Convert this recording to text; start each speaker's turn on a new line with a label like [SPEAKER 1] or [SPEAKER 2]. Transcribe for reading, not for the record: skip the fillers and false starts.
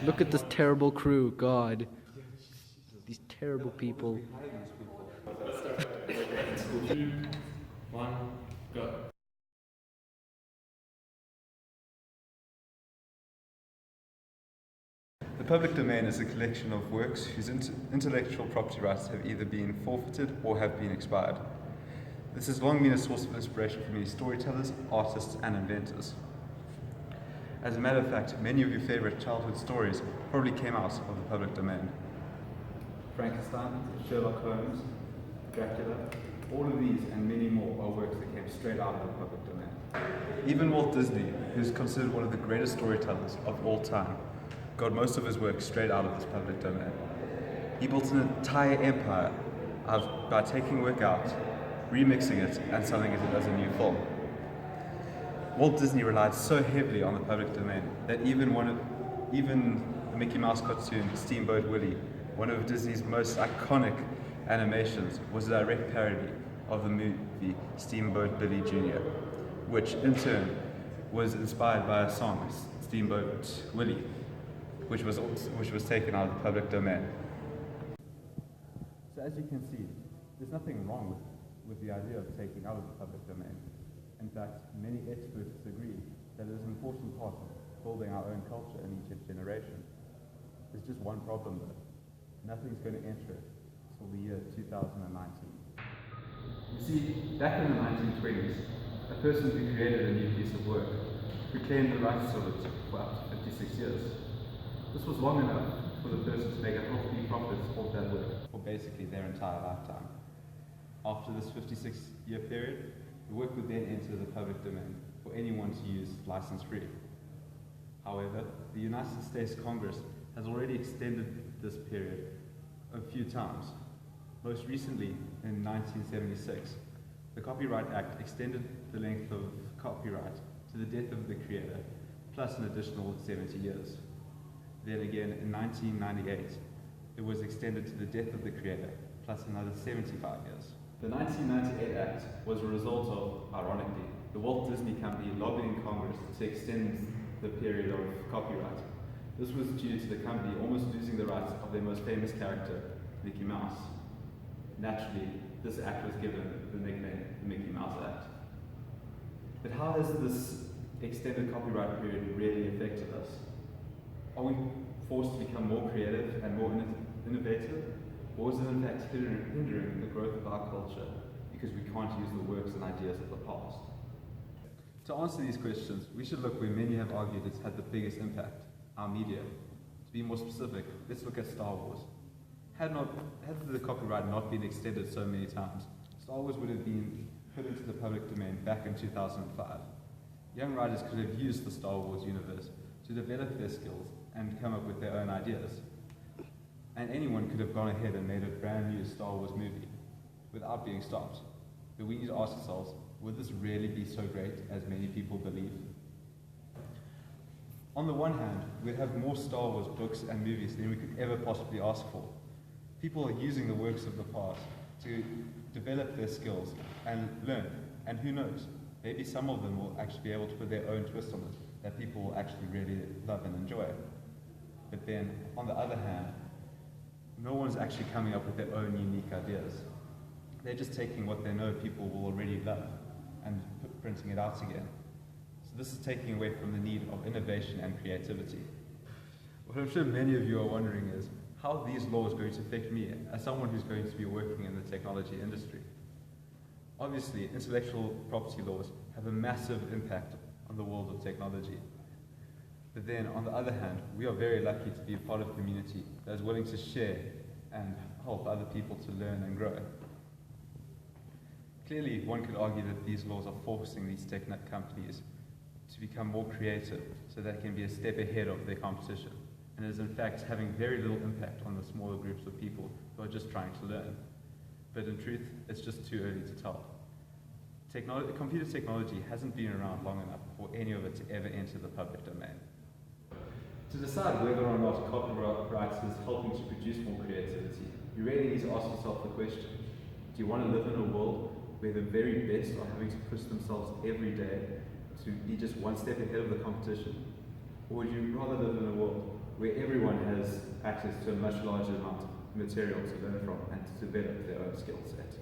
[SPEAKER 1] Look at this terrible crew, God. These terrible people.
[SPEAKER 2] 2, 1, go.
[SPEAKER 3] The public domain is a collection of works whose intellectual property rights have either been forfeited or have been expired. This has long been a source of inspiration for many storytellers, artists, and inventors. As a matter of fact, many of your favorite childhood stories probably came out of the public domain. Frankenstein, Sherlock Holmes, Dracula, all of these and many more are works that came straight out of the public domain. Even Walt Disney, who's considered one of the greatest storytellers of all time, got most of his work straight out of this public domain. He built an entire empire by taking work out, remixing it, and selling it as a new film. Walt Disney relied so heavily on the public domain that even the Mickey Mouse cartoon Steamboat Willie, one of Disney's most iconic animations, was a direct parody of the movie Steamboat Billy Jr., which in turn was inspired by a song, Steamboat Willie, which was taken out of the public domain. So as you can see, there's nothing wrong with the idea of taking out of the public domain. In fact, many experts agree that it is an important part of building our own culture in each generation. There's just one problem though. Nothing's going to enter it until the year 2019. You see, back in the 1920s, a person who created a new piece of work who claimed the rights of it for up to 56 years. This was long enough for the person to make a healthy profit off that work for basically their entire lifetime. After this 56-year period, the work would then enter the public domain for anyone to use license-free. However, the United States Congress has already extended this period a few times. Most recently, in 1976, the Copyright Act extended the length of copyright to the death of the creator, plus an additional 70 years. Then again, in 1998, it was extended to the death of the creator, plus another 75 years. The 1998 Act was a result of, ironically, the Walt Disney Company lobbying Congress to extend the period of copyright. This was due to the company almost losing the rights of their most famous character, Mickey Mouse. Naturally, this act was given the nickname the Mickey Mouse Act. But how has this extended copyright period really affected us? Are we forced to become more creative and more innovative? Or is it in fact hindering the growth of our culture because we can't use the works and ideas of the past? To answer these questions, we should look where many have argued it's had the biggest impact, our media. To be more specific, let's look at Star Wars. Had the copyright not been extended so many times, Star Wars would have been put into the public domain back in 2005. Young writers could have used the Star Wars universe to develop their skills and come up with their own ideas. And anyone could have gone ahead and made a brand new Star Wars movie without being stopped. But we need to ask ourselves, would this really be so great as many people believe? On the one hand, we'd have more Star Wars books and movies than we could ever possibly ask for. People are using the works of the past to develop their skills and learn. And who knows, maybe some of them will actually be able to put their own twist on it that people will actually really love and enjoy. But then, on the other hand, no one's actually coming up with their own unique ideas. They're just taking what they know people will already love and printing it out again. So this is taking away from the need of innovation and creativity. What I'm sure many of you are wondering is, how are these laws going to affect me as someone who's going to be working in the technology industry? Obviously, intellectual property laws have a massive impact on the world of technology. But then, on the other hand, we are very lucky to be a part of a community that is willing to share and help other people to learn and grow. Clearly, one could argue that these laws are forcing these tech companies to become more creative so they can be a step ahead of their competition, and is in fact having very little impact on the smaller groups of people who are just trying to learn. But in truth, it's just too early to tell. Computer technology hasn't been around long enough for any of it to ever enter the public domain. To decide whether or not copyright is helping to produce more creativity, you really need to ask yourself the question, do you want to live in a world where the very best are having to push themselves every day to be just one step ahead of the competition? Or would you rather live in a world where everyone has access to a much larger amount of material to learn from and to develop their own skill set?